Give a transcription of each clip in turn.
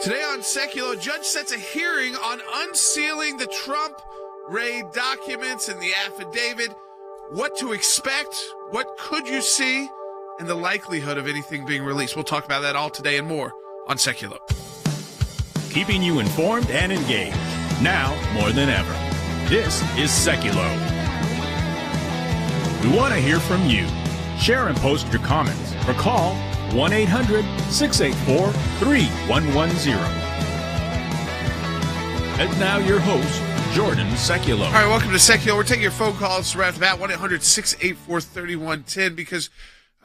Today on Sekulow, judge sets a hearing on unsealing the Trump raid documents and the affidavit. What to expect, what could you see, and the likelihood of anything being released. We'll talk about that all today and more on Sekulow. Keeping you informed and engaged, now more than ever. This is Sekulow. We want to hear from you. Share and post your comments or call 1-800-684-3110. And now your host, Jordan Sekulow. All right, welcome to Sekulow. We're taking your phone calls right off the bat, 1-800-684-3110, because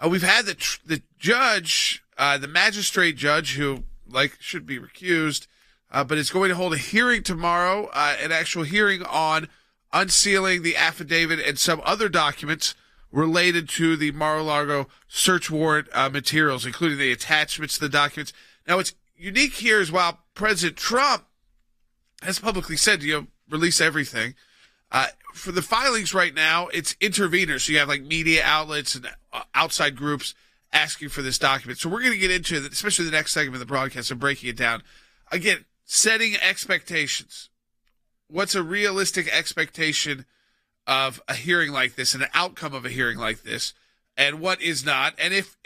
we've had the judge, the magistrate judge, who should be recused, but is going to hold a hearing tomorrow, an actual hearing on unsealing the affidavit and some other documents related to the Mar-a-Lago search warrant materials, including the attachments to the documents. Now, what's unique here is while President Trump has publicly said, release everything, for the filings right now, it's interveners. So you have media outlets and outside groups asking for this document. So we're going to get into it, especially the next segment of the broadcast, and breaking it down. Again, setting expectations. What's a realistic expectation of a hearing like this and an outcome of a hearing like this, and what is not? And if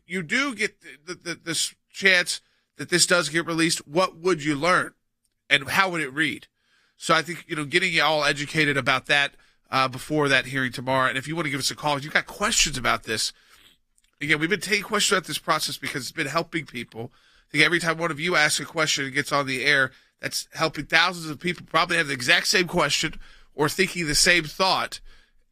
you do get this chance that this does get released, what would you learn, and how would it read? So I think getting you all educated about that before that hearing tomorrow. And if you want to give us a call, if you've got questions about this, again, we've been taking questions about this process because it's been helping people. I think every time one of you asks a question and gets on the air, that's helping thousands of people probably have the exact same question or thinking the same thought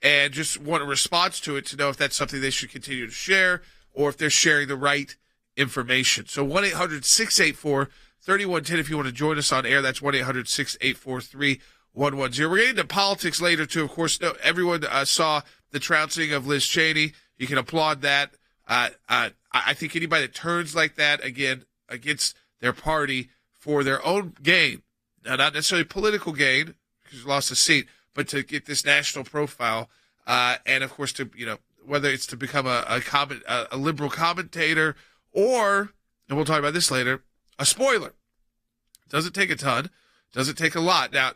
and just want a response to it to know if that's something they should continue to share or if they're sharing the right information. So 1-800-684-3110 if you want to join us on air. That's 1-800-684-3110. We're getting into politics later, too. Of course, everyone saw the trouncing of Liz Cheney. You can applaud that. I think anybody that turns like that, again, against their party for their own gain, now not necessarily political gain, because you lost a seat, but to get this national profile, and of course to whether it's to become a liberal commentator or, and we'll talk about this later, a spoiler. Doesn't take a ton, doesn't take a lot. Now,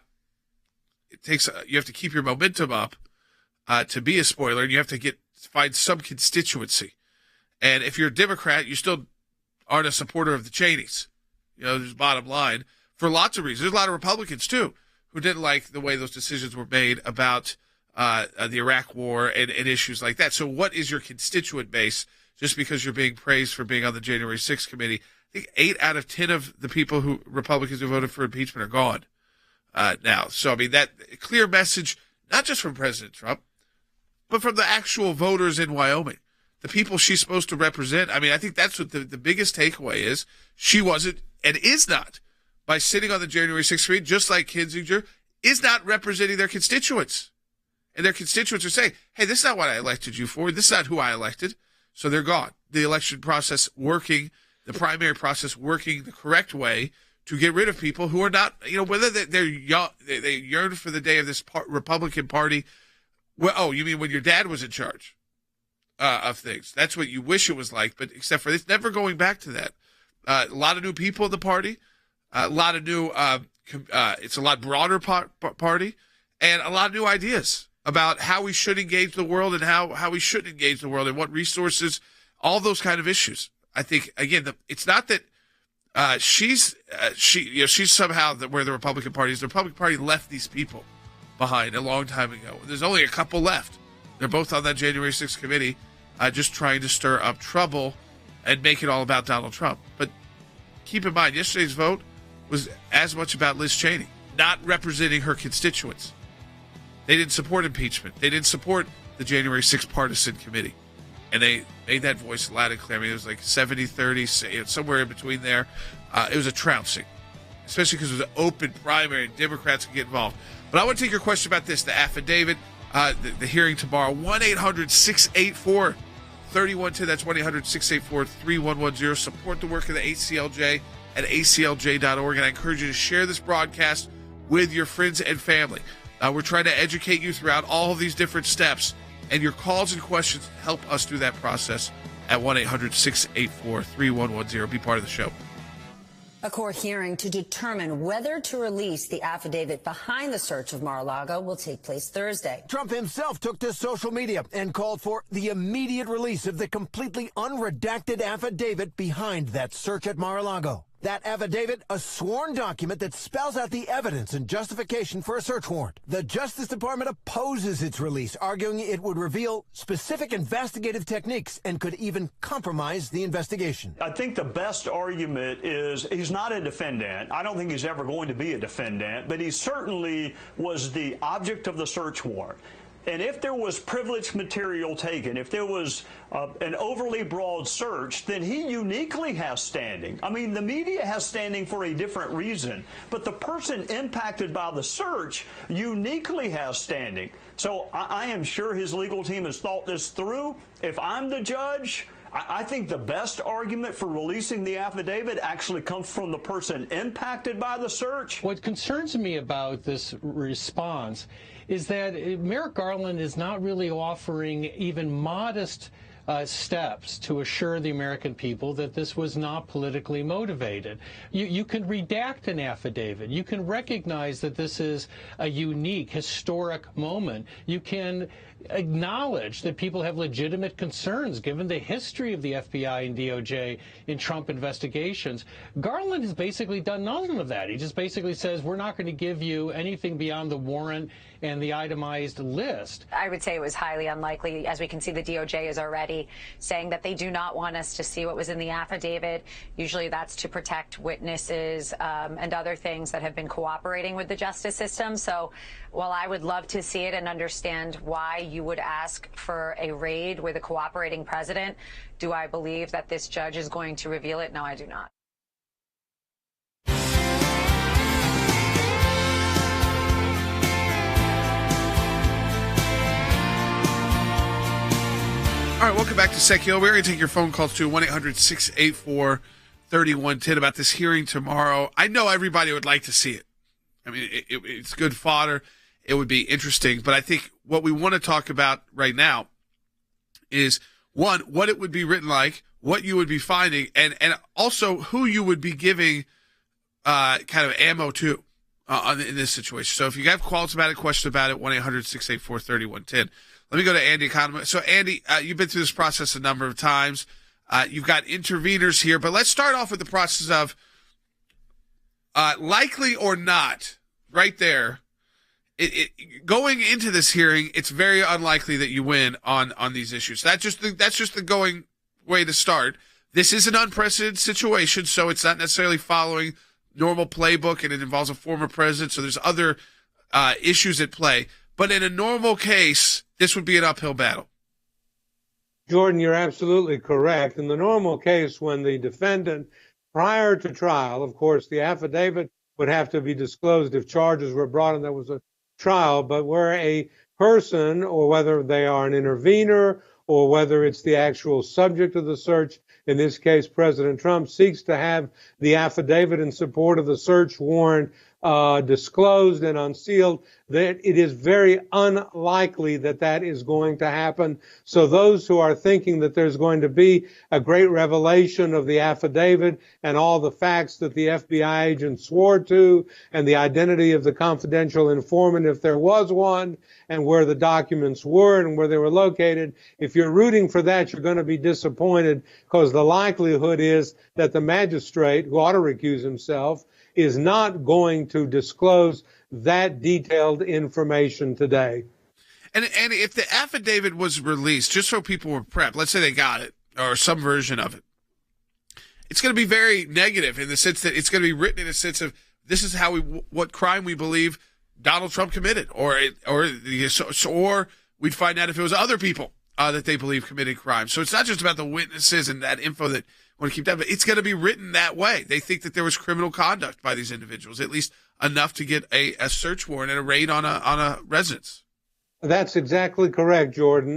it takes you have to keep your momentum up to be a spoiler, and you have to find some constituency. And if you're a Democrat, you still aren't a supporter of the Cheneys. There's bottom line for lots of reasons. There's a lot of Republicans too who didn't like the way those decisions were made about the Iraq War and issues like that. So what is your constituent base just because you're being praised for being on the January 6th committee? I think 8 out of 10 of the Republicans who voted for impeachment are gone now. So, I mean, that clear message, not just from President Trump, but from the actual voters in Wyoming, the people she's supposed to represent. I mean, I think that's what the biggest takeaway is. She wasn't and is not, by sitting on the January 6th committee, just like Kinzinger, is not representing their constituents. And their constituents are saying, hey, this is not what I elected you for. This is not who I elected. So they're gone. The election process working, the primary process working the correct way to get rid of people who are not, whether they yearn for the day of this Republican Party. Well, oh, you mean when your dad was in charge of things? That's what you wish it was like, but except for it's never going back to that. A lot of new people in the party, a lot of new, it's a lot broader party, and a lot of new ideas about how we should engage the world and how we shouldn't engage the world and what resources, all those kind of issues. I think, again, it's not that she's somehow where the Republican Party is. The Republican Party left these people behind a long time ago. There's only a couple left. They're both on that January 6th committee, just trying to stir up trouble and make it all about Donald Trump. But keep in mind, yesterday's vote was as much about Liz Cheney, not representing her constituents. They didn't support impeachment. They didn't support the January 6th partisan committee. And they made that voice loud and clear. I mean, it was like 70-30, somewhere in between there. It was a trouncing, especially because it was an open primary and Democrats could get involved. But I want to take your question about this, the affidavit, the hearing tomorrow. 1-800-684-3110. That's 1-800-684-3110. Support the work of the ACLJ at aclj.org. And I encourage you to share this broadcast with your friends and family. We're trying to educate you throughout all of these different steps. And your calls and questions help us through that process at 1-800-684-3110. Be part of the show. A court hearing to determine whether to release the affidavit behind the search of Mar-a-Lago will take place Thursday. Trump himself took to social media and called for the immediate release of the completely unredacted affidavit behind that search at Mar-a-Lago. That affidavit, a sworn document that spells out the evidence and justification for a search warrant. The Justice Department opposes its release, arguing it would reveal specific investigative techniques and could even compromise the investigation. I think the best argument is he's not a defendant. I don't think he's ever going to be a defendant, but he certainly was the object of the search warrant. And if there was privileged material taken, if there was an overly broad search, then he uniquely has standing. I mean, the media has standing for a different reason, but the person impacted by the search uniquely has standing. So I am sure his legal team has thought this through. If I'm the judge, I think the best argument for releasing the affidavit actually comes from the person impacted by the search. What concerns me about this response is that Merrick Garland is not really offering even modest steps to assure the American people that this was not politically motivated. You can redact an affidavit. You can recognize that this is a unique, historic moment. You can acknowledge that people have legitimate concerns given the history of the FBI and DOJ in Trump investigations. Garland has basically done none of that. He just basically says, we're not going to give you anything beyond the warrant and the itemized list. I would say it was highly unlikely. As we can see, the DOJ is already saying that they do not want us to see what was in the affidavit. Usually that's to protect witnesses and other things that have been cooperating with the justice system. So while I would love to see it and understand why you would ask for a raid with a cooperating president, do I believe that this judge is going to reveal it? No, I do not. All right, welcome back to Sekulow. We're going to take your phone calls to 1-800-684-3110 about this hearing tomorrow. I know everybody would like to see it. I mean, it's good fodder. It would be interesting. But I think what we want to talk about right now is, one, what it would be written like, what you would be finding, and also who you would be giving kind of ammo to in this situation. So if you have calls about it, questions about it, 1-800-684-3110. Let me go to Andy Economist. So, Andy, you've been through this process a number of times. You've got interveners here, but let's start off with the process of likely or not, right there. Going into this hearing, it's very unlikely that you win on these issues. That's just the going way to start. This is an unprecedented situation, so it's not necessarily following normal playbook, and it involves a former president, so there's other issues at play. But in a normal case, this would be an uphill battle. Jordan, you're absolutely correct. In the normal case, when the defendant, prior to trial, of course, the affidavit would have to be disclosed if charges were brought and there was a trial, but where a person, or whether they are an intervener or whether it's the actual subject of the search, in this case, President Trump, seeks to have the affidavit in support of the search warrant disclosed and unsealed, that it is very unlikely that that is going to happen. So those who are thinking that there's going to be a great revelation of the affidavit and all the facts that the FBI agent swore to and the identity of the confidential informant, if there was one, and where the documents were and where they were located, if you're rooting for that, you're going to be disappointed, because the likelihood is that the magistrate, who ought to recuse himself, is not going to disclose that detailed information today. And if the affidavit was released, just so people were prepped, let's say they got it, or some version of it, it's going to be very negative in the sense that it's going to be written in a sense of, this is how what crime we believe Donald Trump committed, or we'd find out if it was other people that they believe committed crimes. So it's not just about the witnesses and that info that want to keep that, but it's going to be written that way. They think that there was criminal conduct by these individuals, at least enough to get a search warrant and a raid on a residence. That's exactly correct, Jordan.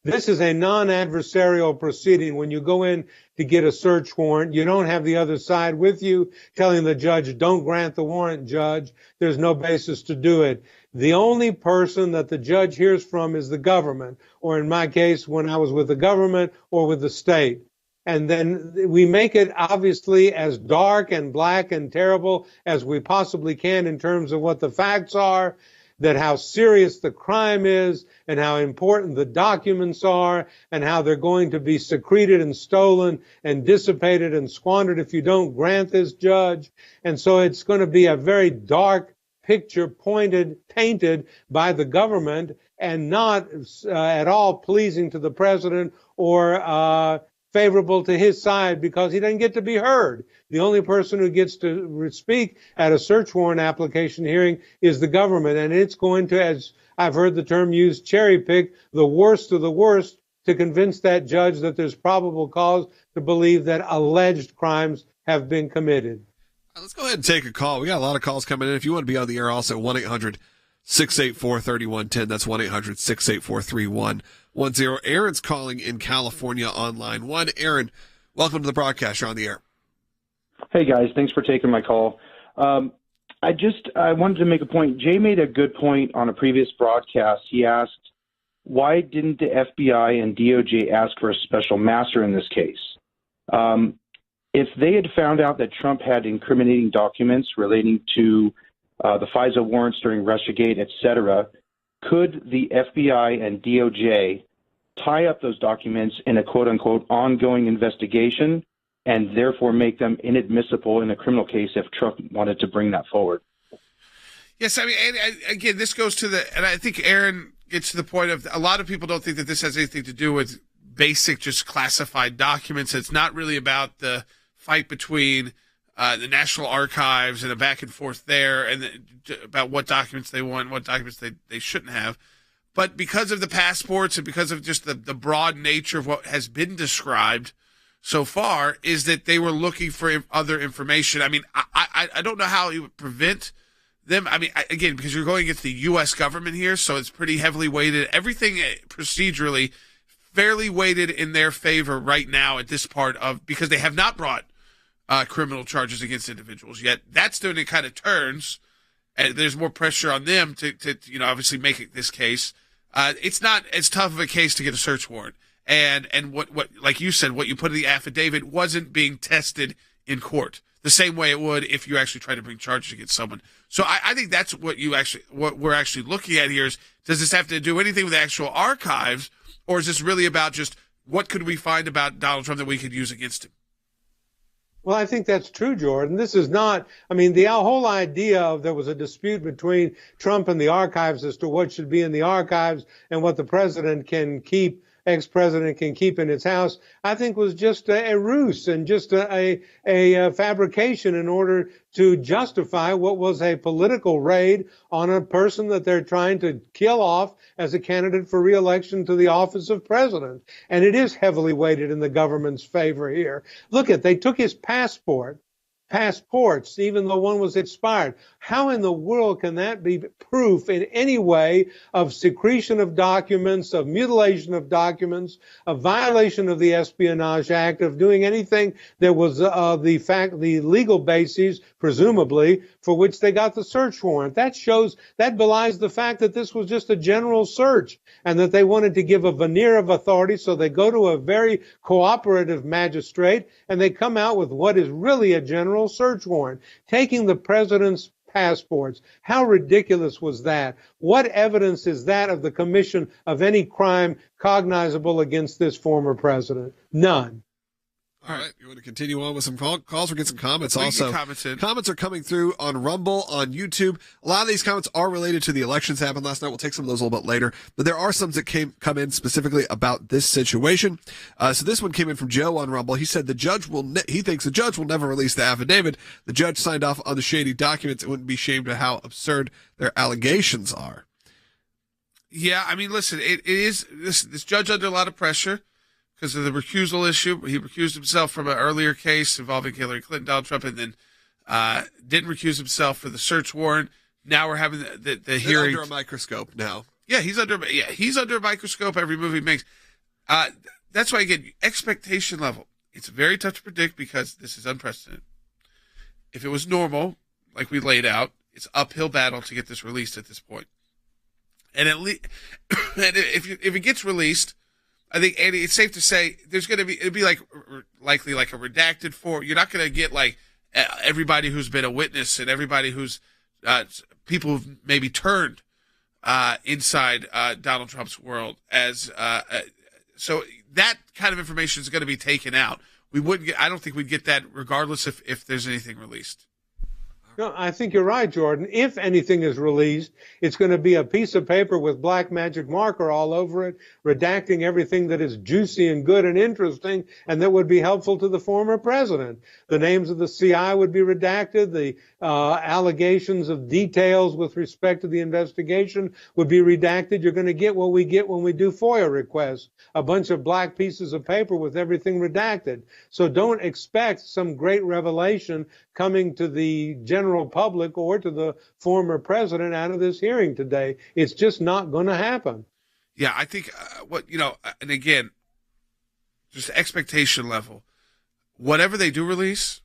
This is a non-adversarial proceeding. When you go in to get a search warrant, you don't have the other side with you telling the judge, don't grant the warrant, judge. There's no basis to do it. The only person that the judge hears from is the government, or in my case, when I was with the government or with the state. and then we make it obviously as dark and black and terrible as we possibly can in terms of what the facts are, that how serious the crime is and how important the documents are and how they're going to be secreted and stolen and dissipated and squandered if you don't grant this, Judge. And so it's going to be a very dark picture painted by the government and not at all pleasing to the president or favorable to his side, because he doesn't get to be heard. The only person who gets to speak at a search warrant application hearing is the government, and it's going to, as I've heard the term used, cherry pick the worst of the worst to convince that judge that there's probable cause to believe that alleged crimes have been committed. Let's go ahead and take a call. We got a lot of calls coming in. If you want to be on the air, also 1-800-684-3110. That's 1-800-684-3110. Aaron's calling in California on line 1. Aaron, welcome to the broadcast. You're on the air. Hey, guys. Thanks for taking my call. I wanted to make a point. Jay made a good point on a previous broadcast. He asked, why didn't the FBI and DOJ ask for a special master in this case? If they had found out that Trump had incriminating documents relating to the FISA warrants during Russiagate, et cetera, could the FBI and DOJ tie up those documents in a quote-unquote ongoing investigation and therefore make them inadmissible in a criminal case if Trump wanted to bring that forward? Yes, I mean, and again, this goes to and I think Aaron gets to the point of, a lot of people don't think that this has anything to do with basic, just classified documents. It's not really about the fight between the National Archives and a back and forth there, and about what documents they want, what documents they shouldn't have. But because of the passports and because of just the broad nature of what has been described so far, is that they were looking for other information. I mean, I don't know how you would prevent them. I mean, again, because you're going against the U.S. government here, so it's pretty heavily weighted. Everything procedurally fairly weighted in their favor right now at this part of, because they have not brought criminal charges against individuals yet. That's when it kind of turns, and there's more pressure on them to obviously make this case. It's not as tough of a case to get a search warrant, and what like you said, what you put in the affidavit wasn't being tested in court the same way it would if you actually try to bring charges against someone. So I think that's what we're actually looking at here is, does this have to do anything with the actual archives, or is this really about just what could we find about Donald Trump that we could use against him? Well, I think that's true, Jordan. This is not, I mean, the whole idea of there was a dispute between Trump and the archives as to what should be in the archives and what the president can keep, ex-president can keep in his house, I think was just a ruse and just a fabrication in order to justify what was a political raid on a person that they're trying to kill off as a candidate for re-election to the office of president. And it is heavily weighted in the government's favor here. Look they took his passports, even though one was expired. How in the world can that be proof in any way of secretion of documents, of mutilation of documents, of violation of the Espionage Act, of doing anything that was the legal basis, presumably, for which they got the search warrant? That belies the fact that this was just a general search and that they wanted to give a veneer of authority, so they go to a very cooperative magistrate and they come out with what is really a general search warrant, taking the president's passports. How ridiculous was that? What evidence is that of the commission of any crime cognizable against this former president? None. All right, you want to continue on with some calls or get some comments? Comments are coming through on Rumble, on YouTube. A lot of these comments are related to the elections that happened last night. We'll take some of those a little bit later, but there are some that come in specifically about this situation. So this one came in from Joe on Rumble. He said he thinks the judge will never release the affidavit. The judge signed off on the shady documents. It wouldn't be ashamed of how absurd their allegations are. Yeah, I mean, listen, it is this judge under a lot of pressure because of the recusal issue. He recused himself from an earlier case involving Hillary Clinton, Donald Trump, and then didn't recuse himself for the search warrant. Now we're having the hearing under a microscope now. Yeah, he's under a microscope every move he makes. That's why, again, expectation level. It's very tough to predict because this is unprecedented. If it was normal, like we laid out, it's an uphill battle to get this released at this point. And at least, if it gets released, I think, Andy, it's safe to say it'd be likely like a redacted form. You're not going to get like everybody who's been a witness and everybody who's people who've maybe turned inside Donald Trump's world so that kind of information is going to be taken out. I don't think we'd get that regardless if there's anything released. No, I think you're right, Jordan. If anything is released, it's going to be a piece of paper with black magic marker all over it, redacting everything that is juicy and good and interesting, and that would be helpful to the former president. The names of the CI would be redacted. The allegations of details with respect to the investigation would be redacted. You're going to get what we get when we do FOIA requests, a bunch of black pieces of paper with everything redacted. So don't expect some great revelation coming to the general public or to the former president out of this hearing today. It's just not going to happen. Yeah, I think and again, just expectation level, whatever they do release,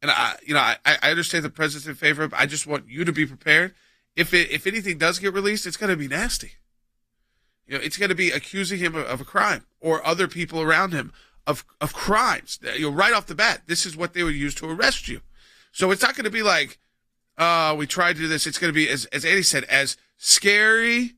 and I understand the president's in favor of it, I just want you to be prepared. If anything does get released, it's going to be nasty. It's going to be accusing him of a crime or other people around him of crimes. Right off the bat, this is what they would use to arrest you. So it's not going to be like, we tried to do this. It's going to be, as Andy said, as scary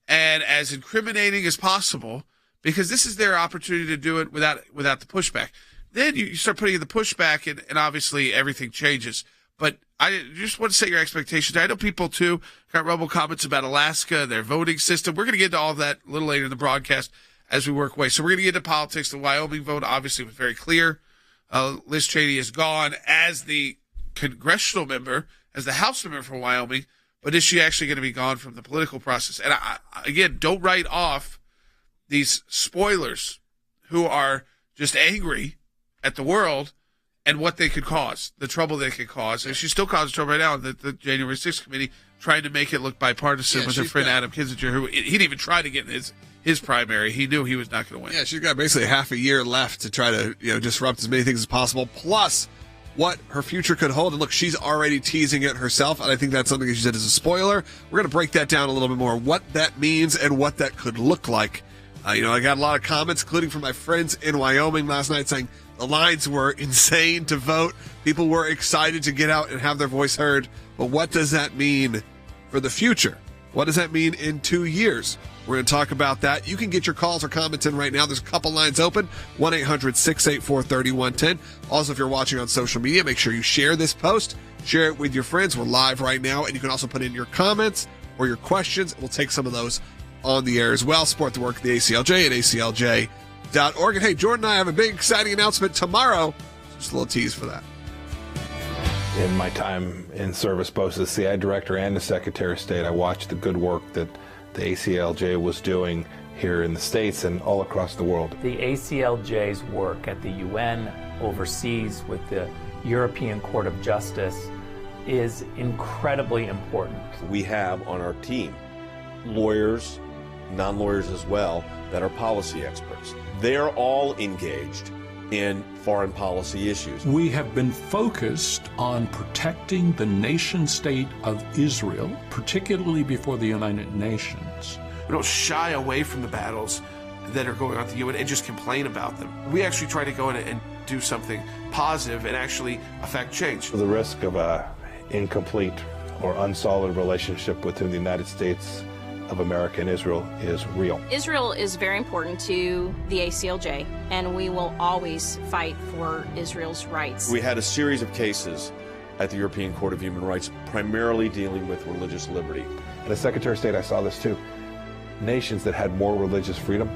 and as incriminating as possible, because this is their opportunity to do it without the pushback. Then you start putting in the pushback, and obviously everything changes. But I just want to set your expectations. I know people, too, got rebel comments about Alaska, their voting system. We're going to get into all of that a little later in the broadcast as we work away. So we're going to get into politics. The Wyoming vote obviously was very clear. Liz Cheney is gone as the congressional member, as the House member for Wyoming, but is she actually going to be gone from the political process? And again, don't write off these spoilers who are just angry at the world and what they could cause, the trouble they could cause. And she's still causing trouble right now. The January 6th committee trying to make it look bipartisan with her friend Adam Kinzinger, who he didn't even try to get in his primary. He knew he was not going to win. Yeah, she's got basically half a year left to try to disrupt as many things as possible, plus what her future could hold. And look, she's already teasing it herself, and I think that's something that she said is a spoiler. We're going to break that down a little bit more, what that means and what that could look like. I got a lot of comments, including from my friends in Wyoming last night, saying the lines were insane to vote. People were excited to get out and have their voice heard. But what does that mean for the future? What does that mean in 2 years? We're going to talk about that. You can get your calls or comments in right now. There's a couple lines open, 1-800-684-3110. Also, if you're watching on social media, make sure you share this post. Share it with your friends. We're live right now, and you can also put in your comments or your questions. We'll take some of those on the air as well. Support the work of the ACLJ at aclj.org. And hey, Jordan and I have a big, exciting announcement tomorrow. Just a little tease for that. In my time in service, both as the CI director and as Secretary of State, I watched the good work that the ACLJ was doing here in the States and all across the world. The ACLJ's work at the UN, overseas with the European Court of Justice, is incredibly important. We have on our team lawyers, non-lawyers as well, that are policy experts. They're all engaged in foreign policy issues. We have been focused on protecting the nation state of Israel, particularly before the United Nations. We don't shy away from the battles that are going on at the UN and just complain about them. We actually try to go in and do something positive and actually affect change. The risk of an incomplete or unsolid relationship within the United States of America and Israel is real. Israel is very important to the ACLJ, and we will always fight for Israel's rights. We had a series of cases at the European Court of Human Rights, primarily dealing with religious liberty. And as Secretary of State, I saw this too. Nations that had more religious freedom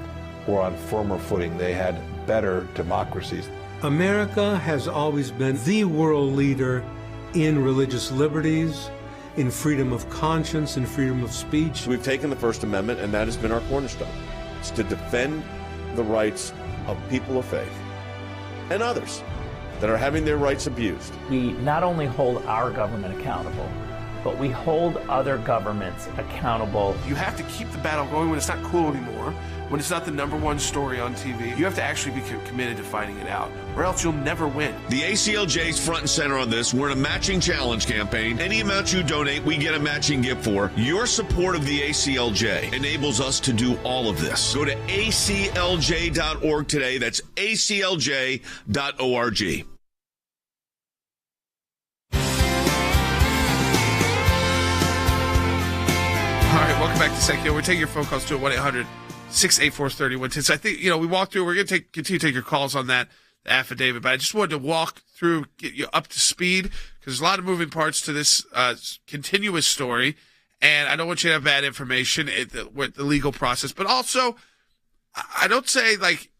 were on firmer footing. They had better democracies. America has always been the world leader in religious liberties, in freedom of conscience and freedom of speech. We've taken the First Amendment, and that has been our cornerstone. It's to defend the rights of people of faith and others that are having their rights abused. We not only hold our government accountable, but we hold other governments accountable. You have to keep the battle going when it's not cool anymore, when it's not the number one story on TV. You have to actually be committed to finding it out, or else you'll never win. The ACLJ's front and center on this. We're in a matching challenge campaign. Any amount you donate, we get a matching gift for. Your support of the ACLJ enables us to do all of this. Go to aclj.org today. That's aclj.org. All right, welcome back to Sekulow. We're taking your phone calls to 1-800-684-3110. So I think, we walked through, we're going to continue to take your calls on that affidavit, but I just wanted to walk through, get you up to speed, because there's a lot of moving parts to this continuous story, and I don't want you to have bad information with the legal process. But also, I don't say, like,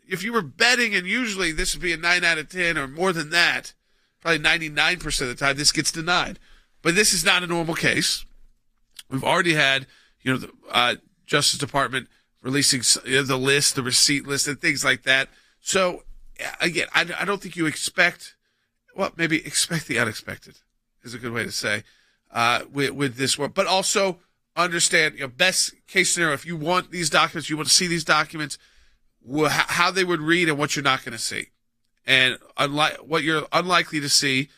if you were betting, and usually this would be a 9 out of 10 or more than that, probably 99% of the time, this gets denied. But this is not a normal case. We've already had, the Justice Department releasing the list, the receipt list, and things like that. So, again, I don't think you expect, maybe expect the unexpected is a good way to say, with this one. But also understand, best case scenario, if you want these documents, you want to see these documents, how they would read and what you're not going to see. And what you're unlikely to see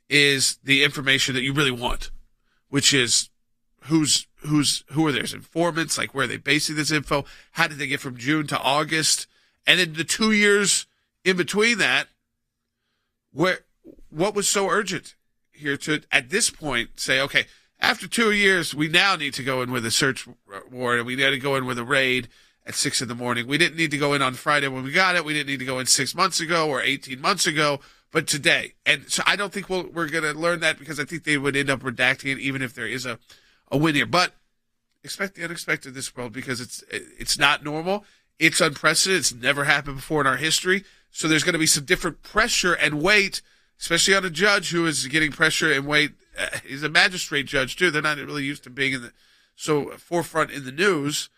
is the information that you really want, which is who are their informants, like where are they basing this info? How did they get from June to August? And then the 2 years in between that, what was so urgent here to, at this point, say, okay, after 2 years, we now need to go in with a search warrant, and we got to go in with a raid at 6 a.m. We didn't need to go in on Friday when we got it. We didn't need to go in 6 months ago or 18 months ago, but today. And so I don't think we're going to learn that, because I think they would end up redacting it even if there is a win here. But expect the unexpected in this world, because it's not normal. It's unprecedented. It's never happened before in our history. So there's going to be some different pressure and weight, especially on a judge who is getting pressure and weight. He's a magistrate judge too. They're not really used to being in the forefront in the news.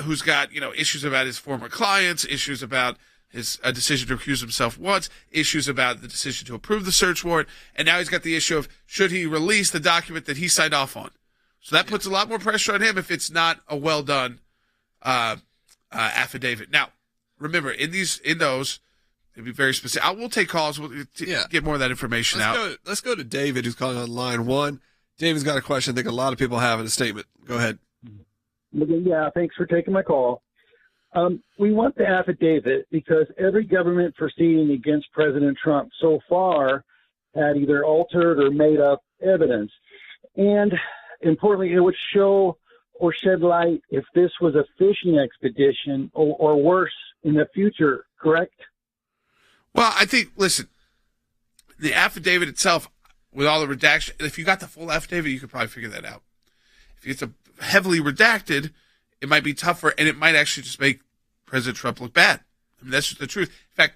Who's got issues about his former clients, issues about his decision to recuse himself once, issues about the decision to approve the search warrant, and now he's got the issue of should he release the document that he signed off on. So that puts a lot more pressure on him if it's not a well done affidavit. Now, remember, in those, it'll be very specific. I will take calls. We'll get more of that information out. Let's go to David, who's calling on line 1. David's got a question I think a lot of people have in a statement. Go ahead. Yeah, thanks for taking my call. We want the affidavit because every government proceeding against President Trump so far had either altered or made up evidence. And importantly, it would show or shed light if this was a fishing expedition or worse in the future, correct? Well, I think, listen, the affidavit itself, with all the redaction, if you got the full affidavit, you could probably figure that out. If it's a heavily redacted, it might be tougher, and it might actually just make President Trump look bad. I mean, that's just the truth. In fact,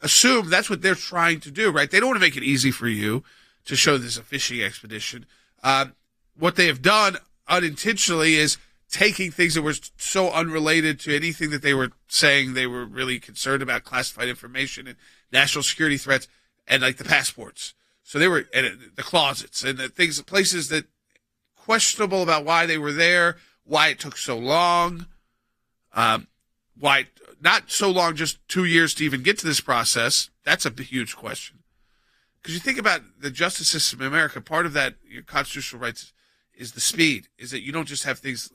assume that's what they're trying to do, right? They don't want to make it easy for you to show this a fishing expedition. What they have done unintentionally is taking things that were so unrelated to anything that they were saying they were really concerned about, classified information and national security threats, and like the passports. So they were, and the closets and the things, places that questionable about why they were there, why it took so long, why not so long, just 2 years to even get to this process. That's a huge question. Because you think about the justice system in America, part of that, your constitutional rights, is the speed, is that you don't just have things,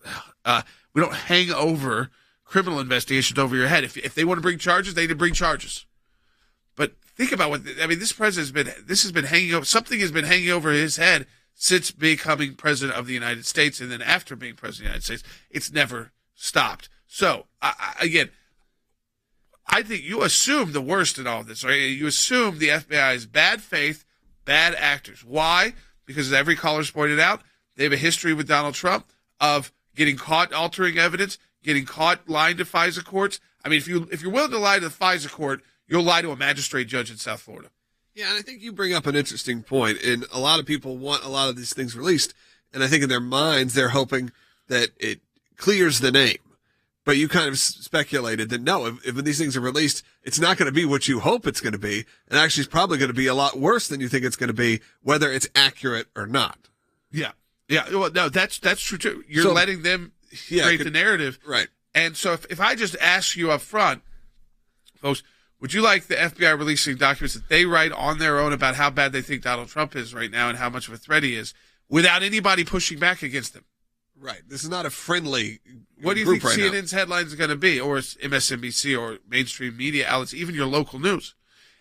we don't hang over criminal investigations over your head. If they want to bring charges, they need to bring charges. But think about this president has been hanging over, something has been hanging over his head since becoming president of the United States, and then after being president of the United States, it's never stopped. So, again, I think you assume the worst in all of this, right? You assume the FBI is bad faith, bad actors. Why? Because as every caller's pointed out, they have a history with Donald Trump of getting caught altering evidence, getting caught lying to FISA courts. I mean, if you're willing to lie to the FISA court, you'll lie to a magistrate judge in South Florida. Yeah, and I think you bring up an interesting point, and a lot of people want a lot of these things released, and I think in their minds they're hoping that it clears the name. But you kind of speculated that no, if these things are released, it's not going to be what you hope it's going to be. And actually, it's probably going to be a lot worse than you think it's going to be, whether it's accurate or not. Yeah. Yeah. Well, no, that's true too. You're letting them create the narrative. Right. And so if I just ask you up front, folks, would you like the FBI releasing documents that they write on their own about how bad they think Donald Trump is right now and how much of a threat he is without anybody pushing back against them? Right. This is not a friendly What do you think CNN's headlines are going to be, or MSNBC, or mainstream media outlets, even your local news?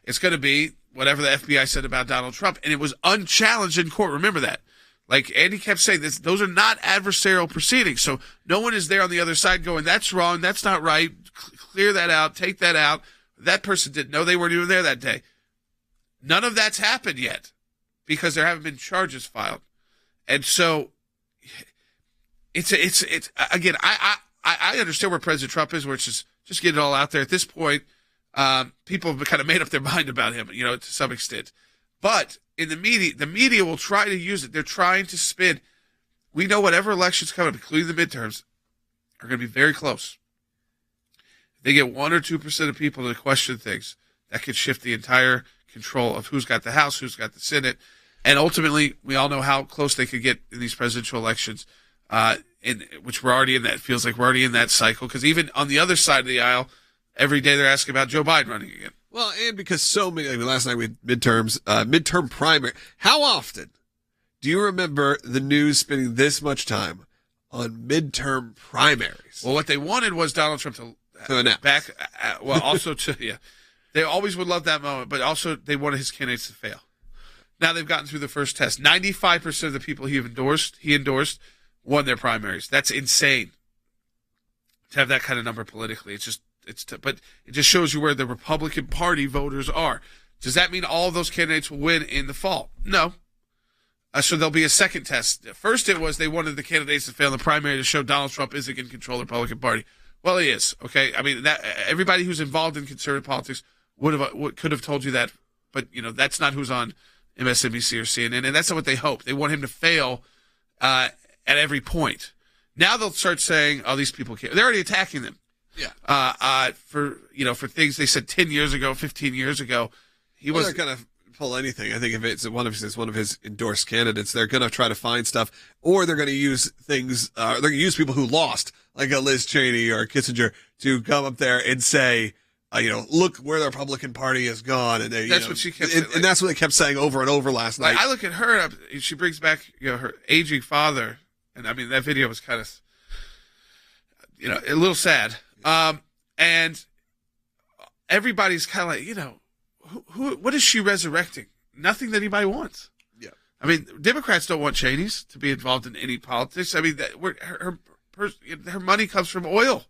It's going to be whatever the FBI said about Donald Trump, and it was unchallenged in court. Remember that. Like Andy kept saying, those are not adversarial proceedings, so no one is there on the other side going, that's wrong, that's not right, clear that out, take that out. That person didn't know, they weren't even there that day. None of that's happened yet because there haven't been charges filed. And so it's again, I understand where President Trump is, where it's just get it all out there. At this point, people have kind of made up their mind about him, to some extent. But in the media will try to use it. They're trying to spin. We know whatever elections come up, including the midterms, are going to be very close. If they get 1 or 2% of people to question things, that could shift the entire control of who's got the House, who's got the Senate. And ultimately, we all know how close they could get in these presidential elections, which we're already in that. Feels like we're already in that cycle. Because even on the other side of the aisle, every day they're asking about Joe Biden running again. Well, and because so many, last night we had midterm primary. How often do you remember the news spending this much time on midterm primaries? Well, what they wanted was Donald Trump to announce. They always would love that moment, but also they wanted his candidates to fail. Now they've gotten through the first test. 95% of the people he endorsed won their primaries. That's insane to have that kind of number politically. But it just shows you where the Republican Party voters are. Does that mean all of those candidates will win in the fall? No. So there'll be a second test. First it was they wanted the candidates to fail in the primary to show Donald Trump isn't going to control the Republican Party. Well, he is. Okay. I mean, that everybody who's involved in conservative politics could have told you that, but that's not who's on MSNBC or CNN, and that's not what they hope. They want him to fail at every point. Now they'll start saying, "Oh, these people can't." They're already attacking them. Yeah. For things they said 10 years ago, 15 years ago, they're going to pull anything. I think if it's one of his endorsed candidates, they're going to try to find stuff, or they're going to use things. They're going to use people who lost, like a Liz Cheney or Kissinger, to come up there and say, look where the Republican Party has gone, and that's what she kept saying. And that's what they kept saying over and over last night. I look at her, she brings back her aging father, and I mean that video was kind of a little sad. And everybody's kind of like, what is she resurrecting? Nothing that anybody wants. Yeah. I mean, Democrats don't want Cheney's to be involved in any politics. I mean, her money comes from oil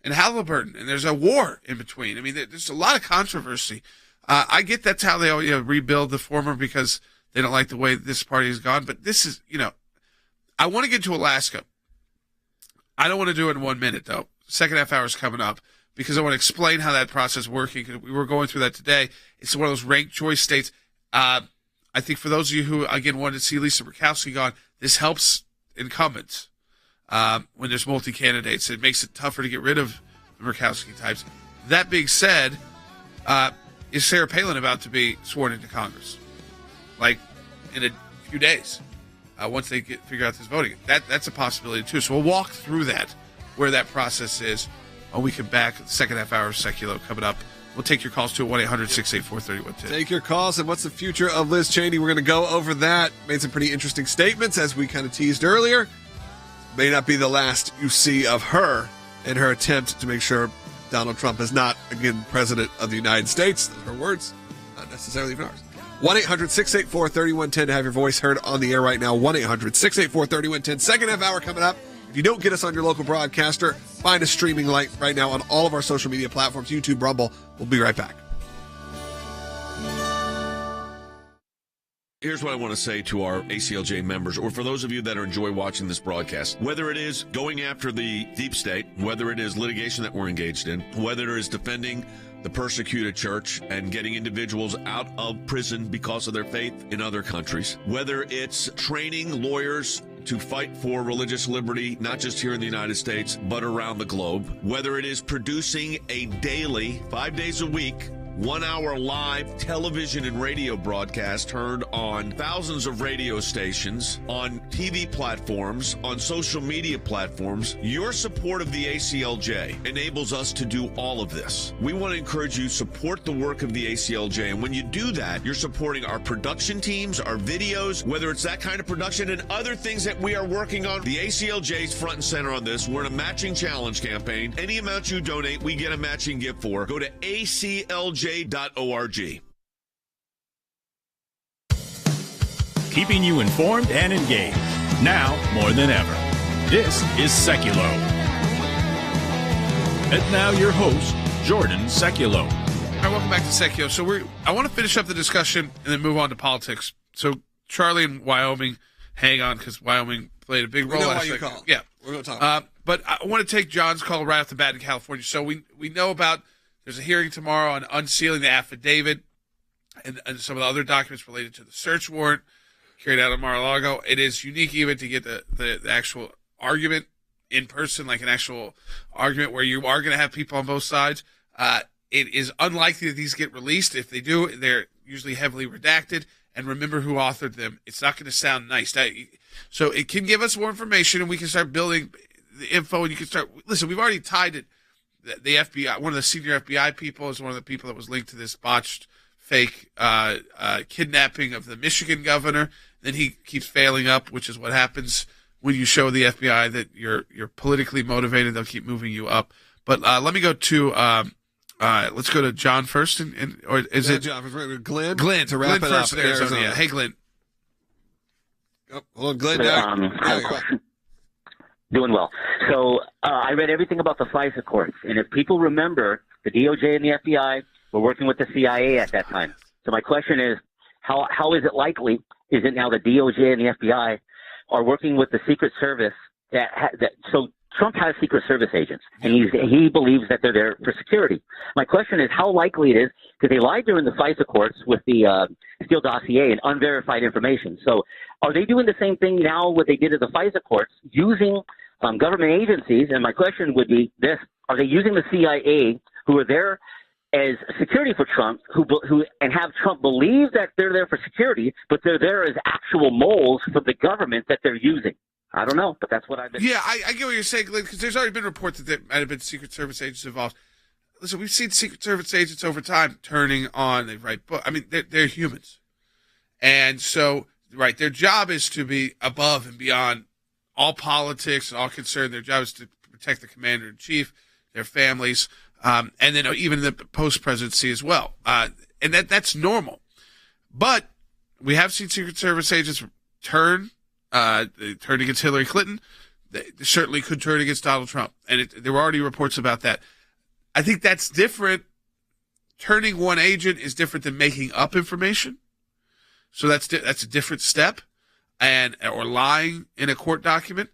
and Halliburton, and there's a war in between. I mean, there's a lot of controversy. I get that's how they rebuild the former because they don't like the way this party has gone. But this is, I want to get to Alaska. I don't want to do it in 1 minute, though. Second half hour is coming up because I want to explain how that process is working. We were going through that today. It's one of those ranked choice states. I think for those of you who, again, wanted to see Lisa Murkowski gone, this helps incumbents when there's multi-candidates. It makes it tougher to get rid of the Murkowski types. That being said, is Sarah Palin about to be sworn into Congress? Like in a few days, once they figure out this voting. That's a possibility, too. So we'll walk through that, where that process is. When we come back, the second half hour of Sekulow coming up. We'll take your calls to 1-800-684-3110. Take your calls. And what's the future of Liz Cheney? We're going to go over that. Made some pretty interesting statements, as we kind of teased earlier. May not be the last you see of her and her attempt to make sure Donald Trump is not, again, president of the United States. Those are her words, not necessarily even ours. 1-800-684-3110 to have your voice heard on the air right now. 1-800-684-3110. Second half hour coming up. If you don't get us on your local broadcaster, find a streaming link right now on all of our social media platforms, YouTube, Rumble. We'll be right back. Here's what I want to say to our ACLJ members, or for those of you that enjoy watching this broadcast. Whether it is going after the deep state, whether it is litigation that we're engaged in, whether it is defending the persecuted church and getting individuals out of prison because of their faith in other countries, whether it's training lawyers to fight for religious liberty, not just here in the United States, but around the globe. Whether it is producing a daily, 5 days a week, 1 hour live television and radio broadcast heard on thousands of radio stations, on TV platforms, on social media platforms, your support of the ACLJ enables us to do all of this. We want to encourage you to support the work of the ACLJ, and when you do that, you're supporting our production teams, our videos, whether it's that kind of production and other things that we are working on. The ACLJ is front and center on this. We're in a matching challenge campaign. Any amount you donate, we get a matching gift for. Go to ACLJ.org. Keeping you informed and engaged, now more than ever. This is Sekulow. And now your host, Jordan Sekulow. All right, welcome back to Sekulow. So I want to finish up the discussion and then move on to politics. So Charlie in Wyoming, hang on, because Wyoming played a big role last week. Yeah, we're going to talk. But I want to take John's call right off the bat in California. So we know about. There's a hearing tomorrow on unsealing the affidavit and some of the other documents related to the search warrant carried out in Mar-a-Lago. It is unique even to get the actual argument in person, like an actual argument where you are going to have people on both sides. It is unlikely that these get released. If they do, they're usually heavily redacted. And remember who authored them. It's not going to sound nice. So it can give us more information, and we can start building the info, and you can start. Listen, we've already tied it. The FBI, one of the senior FBI people, is one of the people that was linked to this botched fake kidnapping of the Michigan governor. Then he keeps failing up, which is what happens when you show the FBI that you're politically motivated. They'll keep moving you up. But let me go to let's go to John first, or is it John? Glenn to wrap it up. Arizona. Yeah. Hey, Glenn. Oh, hold on, Glenn. Doing well. So I read everything about the FISA courts, and if people remember, the DOJ and the FBI were working with the CIA at that time. So my question is, how is it now the DOJ and the FBI are working with the Secret Service so Trump has Secret Service agents, and he believes that they're there for security. My question is how likely it is, because they lied during the FISA courts with the Steele dossier and unverified information. So are they doing the same thing now, what they did at the FISA courts, using government agencies? And my question would be this: are they using the CIA, who are there as security for Trump, who and have Trump believe that they're there for security, but they're there as actual moles for the government that they're using? I don't know, but that's what I've been. Yeah, I get what you're saying, Glenn, because there's already been reports that there might have been Secret Service agents involved. Listen, we've seen Secret Service agents over time turning on. They write books. I mean, they're humans, and so their job is to be above and beyond all politics and all concern. Their job is to protect the commander in chief, their families, and then even the post presidency as well. And that's normal, but we have seen Secret Service agents turn. They turned against Hillary Clinton. They certainly could turn against Donald Trump. And there were already reports about that. I think that's different. Turning one agent is different than making up information. So that's a different step, or lying in a court document.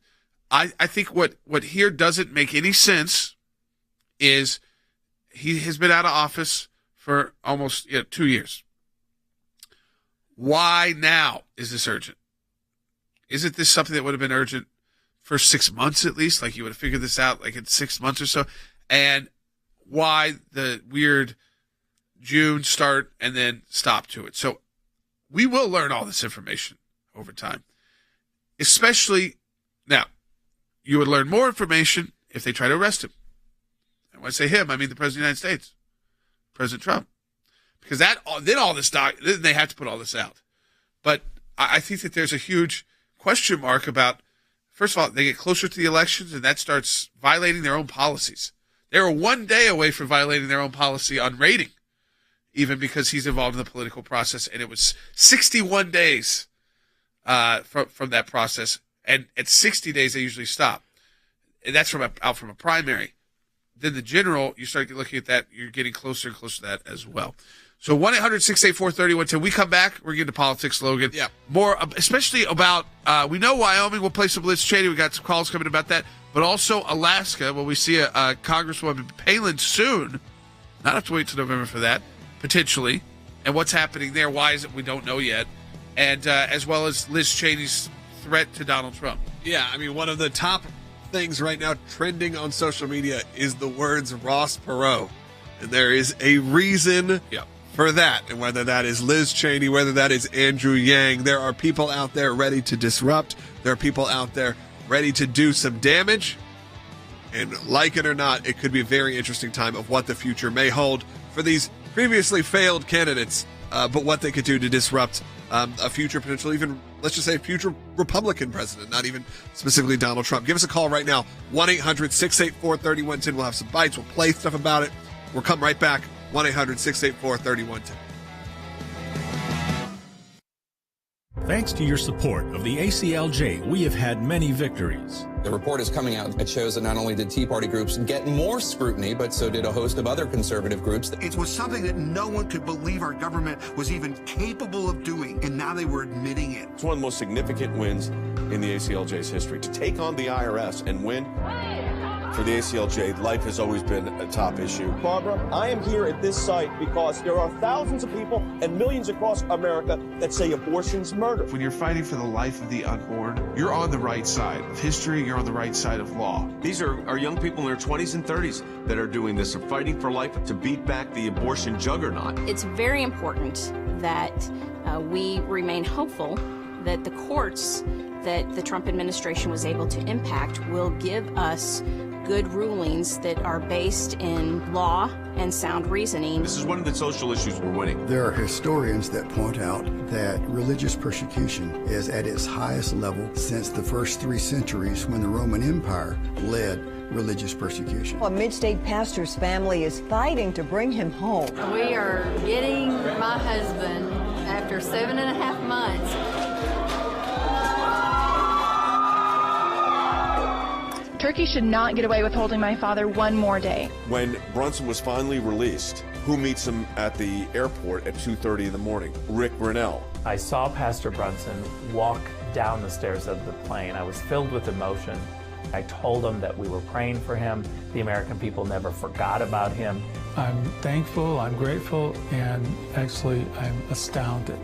I think what here doesn't make any sense is he has been out of office for almost 2 years. Why now is this urgent? Isn't this something that would have been urgent for 6 months at least? Like you would have figured this out like in 6 months or so. And why the weird June start and then stop to it? So we will learn all this information over time. Especially now, you would learn more information if they try to arrest him. And when I say him, I mean the President of the United States, President Trump. Because then they have to put all this out. But I think that there's a huge question mark about, first of all, they get closer to the elections, and that starts violating their own policies. They were 1 day away from violating their own policy on rating, even because he's involved in the political process, and it was 61 days from that process, and at 60 days they usually stop. And that's out from a primary. Then the general, you start looking at that, you're getting closer and closer to that as well. So 1-800-684-3110. We come back, we're getting to politics, Logan. Yeah. More, especially about, we know Wyoming will play some Liz Cheney. We got some calls coming about that. But also Alaska, where we see a Congresswoman Palin soon. Not have to wait till November for that, potentially. And what's happening there, why is it we don't know yet. And as well as Liz Cheney's threat to Donald Trump. Yeah, I mean, one of the top things right now trending on social media is the words Ross Perot. And there is a reason for that. And whether that is Liz Cheney, whether that is Andrew Yang, there are people out there ready to disrupt. There are people out there ready to do some damage. And like it or not, it could be a very interesting time of what the future may hold for these previously failed candidates, but what they could do to disrupt a future potential, even, let's just say, future Republican president, not even specifically Donald Trump. Give us a call right now, 1-800-684-3110. We'll have some bites. We'll play stuff about it. We'll come right back, 1-800-684-3110. Thanks to your support of the ACLJ, we have had many victories. The report is coming out. It shows that not only did Tea Party groups get more scrutiny, but so did a host of other conservative groups. It was something that no one could believe our government was even capable of doing, and now they were admitting it. It's one of the most significant wins in the ACLJ's history. To take on the IRS and win, for the ACLJ, life has always been a top issue. Barbara, I am here at this site because there are thousands of people and millions across America that say abortion's murder. When you're fighting for the life of the unborn, you're on the right side of history, you're on the right side of law. These are young people in their 20s and 30s that are doing this, are fighting for life to beat back the abortion juggernaut. It's very important that we remain hopeful that the courts that the Trump administration was able to impact will give us good rulings that are based in law and sound reasoning. This is one of the social issues we're winning. There are historians that point out that religious persecution is at its highest level since the first 3 centuries when the Roman Empire led religious persecution. A mid-state pastor's family is fighting to bring him home. We are getting my husband after 7.5 months. Turkey should not get away with holding my father one more day. When Brunson was finally released, who meets him at the airport at 2:30 in the morning? Rick Grinnell. I saw Pastor Brunson walk down the stairs of the plane. I was filled with emotion. I told him that we were praying for him. The American people never forgot about him. I'm thankful, I'm grateful, and actually I'm astounded.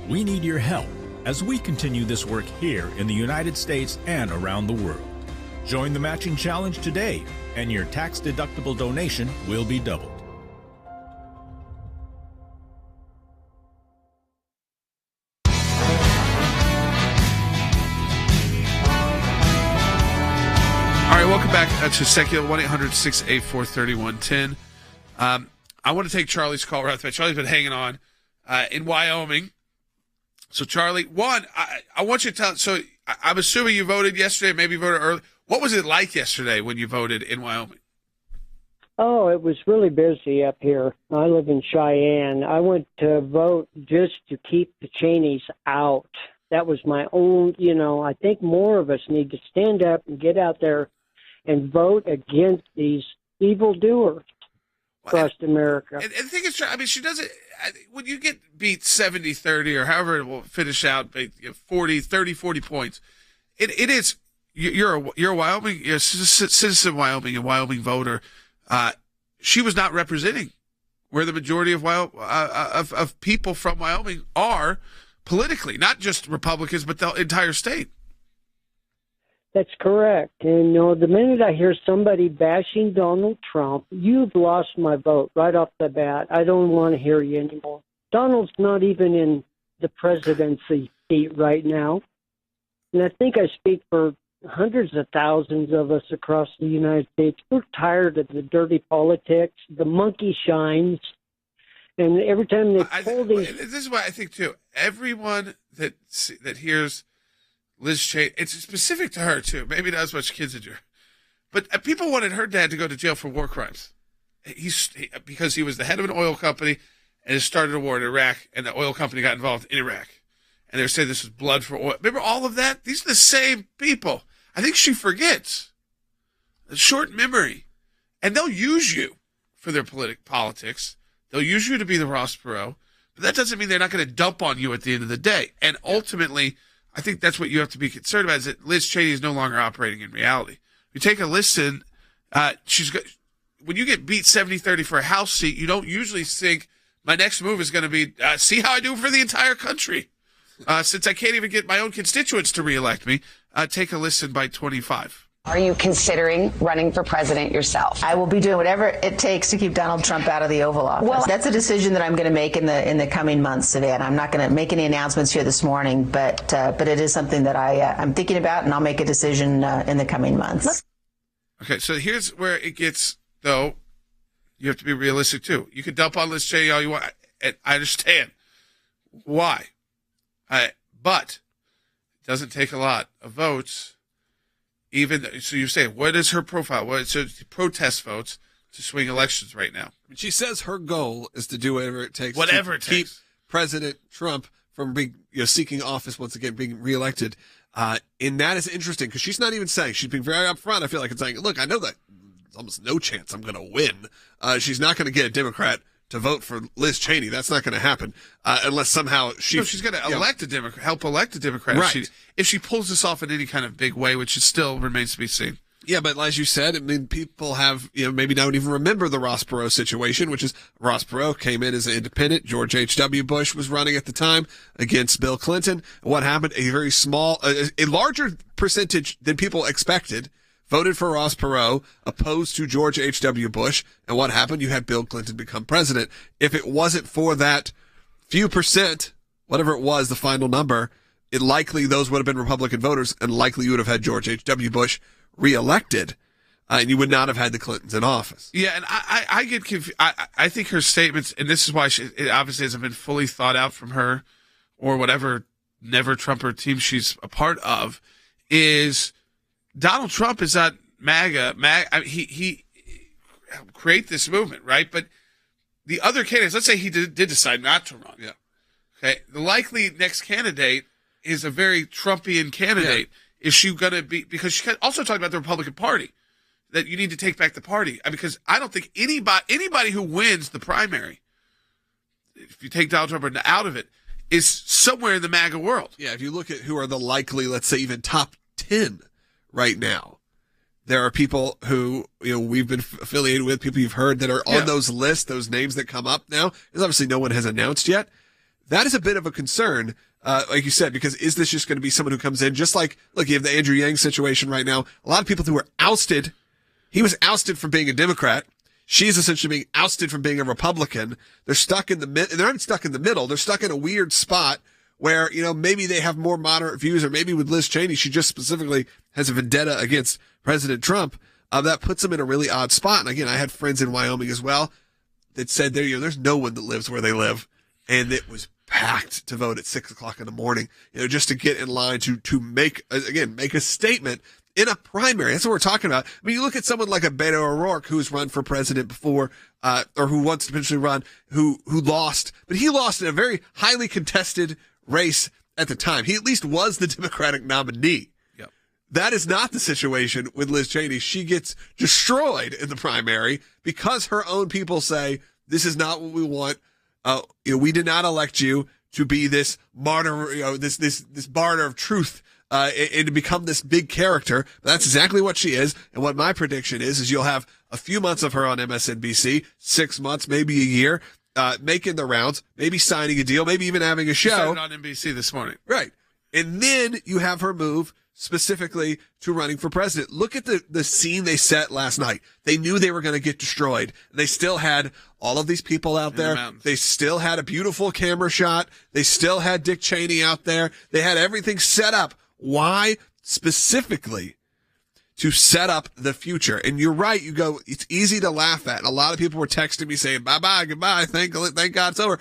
We need your help as we continue this work here in the United States and around the world. Join the matching challenge today, and your tax-deductible donation will be doubled. All right, welcome back to Sekulow, 1-800-684-3110. I want to take Charlie's call right away. Charlie's been hanging on in Wyoming. So, Charlie, I want you to tell. So, I'm assuming you voted yesterday, maybe you voted early. What was it like yesterday when you voted in Wyoming? Oh, it was really busy up here. I live in Cheyenne. I went to vote just to keep the Cheneys out. That was my own, I think more of us need to stand up and get out there and vote against these evildoers across America. And the thing is, I mean, she doesn't, when you get beat 70-30 or however it will finish out, 40 points, it is, you're a Wyoming, you're a citizen of Wyoming, a Wyoming voter. She was not representing where the majority of people from Wyoming are politically, not just Republicans, but the entire state. That's correct. And, the minute I hear somebody bashing Donald Trump, you've lost my vote right off the bat. I don't want to hear you anymore. Donald's not even in the presidency seat right now. And I think I speak for hundreds of thousands of us across the United States. We're tired of the dirty politics, the monkey shines, and every time they pull these... This is what I think, too. Everyone that hears Liz Cheney, it's specific to her, too. Maybe not as much Kissinger. But people wanted her dad to go to jail for war crimes. Because he was the head of an oil company and has started a war in Iraq, and the oil company got involved in Iraq. And they're saying this was blood for oil. Remember all of that? These are the same people. I think she forgets. A short memory. And they'll use you for their politics. They'll use you to be the Ross Perot. But that doesn't mean they're not going to dump on you at the end of the day. And ultimately, I think that's what you have to be concerned about, is that Liz Cheney is no longer operating in reality. You take a listen, when you get beat 70-30 for a House seat, you don't usually think, my next move is going to be, see how I do for the entire country. Since I can't even get my own constituents to reelect me, take a listen by 25. Are you considering running for president yourself? I will be doing whatever it takes to keep Donald Trump out of the Oval Office. Well, that's a decision that I'm going to make in the coming months, Savannah. I'm not going to make any announcements here this morning, but it is something that I'm thinking about, and I'll make a decision in the coming months. Okay, so here's where it gets, though, you have to be realistic, too. You can dump on Liz Cheney all you want, and I understand why. But it doesn't take a lot of votes. So you say, what is her profile? What is her protest votes to swing elections right now? She says her goal is to do whatever it takes to keep President Trump from being, seeking office once again, being reelected. And that is interesting because she's not even saying, she's being very upfront. I feel like it's saying, look, I know that there's almost no chance I'm going to win. She's not going to get a Democrat to vote for Liz Cheney. That's not going to happen unless somehow she's going to elect a Democrat, help elect a Democrat. Right. If she pulls this off in any kind of big way, which it still remains to be seen. Yeah, but as you said, I mean, people have, maybe don't even remember the Ross Perot situation, which is Ross Perot came in as an independent. George H.W. Bush was running at the time against Bill Clinton. What happened? A very small, a larger percentage than people expected voted for Ross Perot, opposed to George H.W. Bush. And what happened? You had Bill Clinton become president. If it wasn't for that few percent, whatever it was, the final number, it likely those would have been Republican voters, and likely you would have had George H.W. Bush reelected, and you would not have had the Clintons in office. Yeah, and I get confused. I think her statements, and this is why it obviously hasn't been fully thought out from her or whatever Never Trumper team she's a part of, is Donald Trump is not MAGA. He create this movement, right? But the other candidates, let's say he did decide not to run. Yeah. Okay. The likely next candidate is a very Trumpian candidate. Yeah. Is she going to be, because she also talked about the Republican Party, that you need to take back the party. Because I don't think anybody who wins the primary, if you take Donald Trump out of it, is somewhere in the MAGA world. Yeah. If you look at who are the likely, let's say even top 10 right now, there are people who, we've been affiliated with, people you've heard that are on those lists, those names that come up now. There's obviously no one has announced yet. That is a bit of a concern, like you said, because is this just going to be someone who comes in just like, look, you have the Andrew Yang situation right now. A lot of people who were ousted, he was ousted from being a Democrat. She's essentially being ousted from being a Republican. They're stuck in the they're not stuck in the middle. They're stuck in a weird spot where, maybe they have more moderate views, or maybe with Liz Cheney, she just specifically has a vendetta against President Trump. That puts them in a really odd spot. And again, I had friends in Wyoming as well that said there's no one that lives where they live. And it was packed to vote at 6:00 in the morning, just to get in line to make a statement in a primary. That's what we're talking about. I mean, you look at someone like a Beto O'Rourke who's run for president before, or who wants to potentially run, who lost, but he lost in a very highly contested race at the time. He at least was the Democratic nominee. Yep. That is not the situation with Liz Cheney. She gets destroyed in the primary because her own people say, this is not what we want. We did not elect you to be this martyr, this martyr of truth, and to become this big character. But that's exactly what she is. And what my prediction is you'll have a few months of her on MSNBC, 6 months, maybe a year, making the rounds, maybe signing a deal, maybe even having a show. She started on NBC this morning. Right. And then you have her move specifically to running for president. Look at the scene they set last night. They knew they were going to get destroyed. They still had all of these people out there. They still had a beautiful camera shot. They still had Dick Cheney out there. They had everything set up. Why? Specifically to set up the future. And you're right. You go, it's easy to laugh at. And a lot of people were texting me saying, bye-bye, goodbye. Thank God it's over.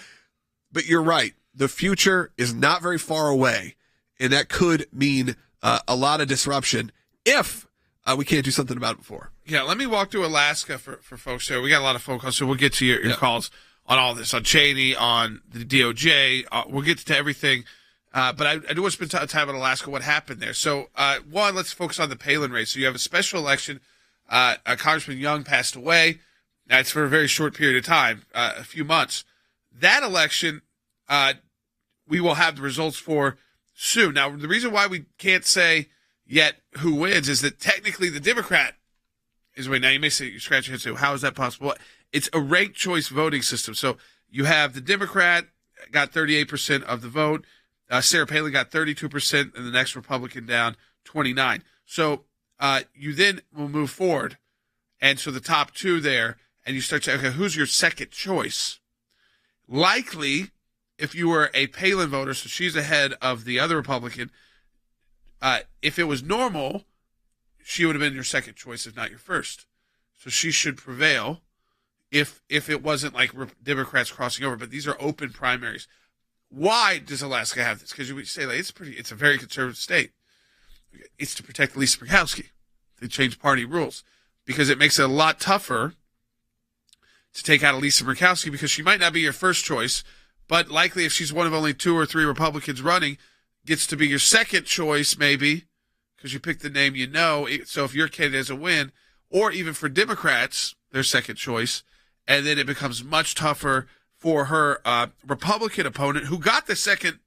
But you're right. The future is not very far away. And that could mean a lot of disruption if we can't do something about it before. Yeah, let me walk through Alaska for folks here. We got a lot of phone calls, so we'll get to your calls on all this, on Cheney, on the DOJ. We'll get to everything. But I do want to spend time in Alaska, what happened there. So, one, let's focus on the Palin race. So you have a special election. Congressman Young passed away. That's for a very short period of time, a few months. That election, we will have the results for soon. Now, the reason why we can't say yet who wins is that technically the Democrat is winning. Now, you may say, you scratch your head and say, how is that possible? It's a ranked choice voting system. So you have the Democrat got 38% of the vote. Sarah Palin got 32%, and the next Republican down 29%. So you then will move forward, and so the top two there, and you start saying, okay, who's your second choice? Likely, if you were a Palin voter, so she's ahead of the other Republican, if it was normal, she would have been your second choice, if not your first. So she should prevail if it wasn't like Democrats crossing over. But these are open primaries. Why does Alaska have this? Because you say like it's a very conservative state. It's to protect Lisa Murkowski. They changed party rules because it makes it a lot tougher to take out Lisa Murkowski because she might not be your first choice, but likely if she's one of only 2 or 3 Republicans running, gets to be your second choice maybe because you picked the name you know. So if your candidate has a win, or even for Democrats, their second choice, and then it becomes much tougher for her Republican opponent who got the second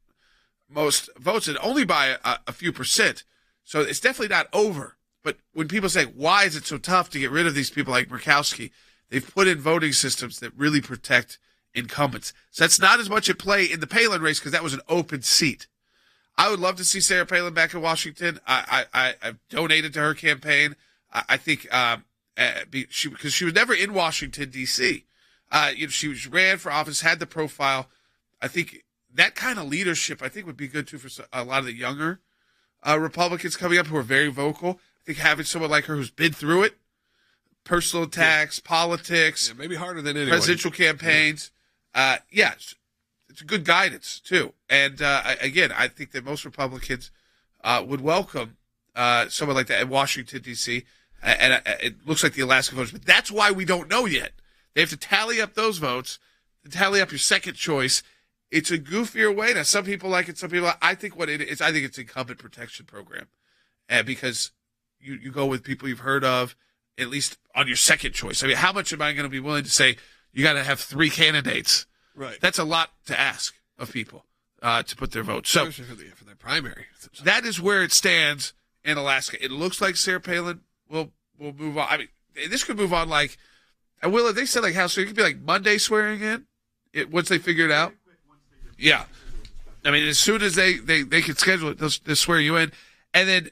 most votes and only by a few percent. So it's definitely not over. But when people say, why is it so tough to get rid of these people like Murkowski, they've put in voting systems that really protect incumbents. So that's not as much at play in the Palin race because that was an open seat. I would love to see Sarah Palin back in Washington. I've donated to her campaign. I think because she was never in Washington, D.C. She ran for office, had the profile. I think that kind of leadership, I think, would be good, too, for a lot of the younger Republicans coming up who are very vocal. I think having someone like her who's been through it, personal attacks, politics, maybe harder than anyone. Presidential campaigns. It's good guidance, too. And, again, I think that most Republicans would welcome someone like that in Washington, D.C., and it looks like the Alaska voters. But that's why we don't know yet. They have to tally up those votes, tally up your second choice. It's a goofier way. Now, some people like it, some people. I think what it is, I think it's an incumbent protection program, because you go with people you've heard of, at least on your second choice. I mean, how much am I going to be willing to say you got to have 3 candidates? Right. That's a lot to ask of people to put their vote. So for their primary, that is where it stands in Alaska. It looks like Sarah Palin will move on. I mean, this could move on like. They said like how soon? It could be like Monday swearing in once they figure it out. Yeah. I mean, as soon as they can schedule it, they'll swear you in. And then,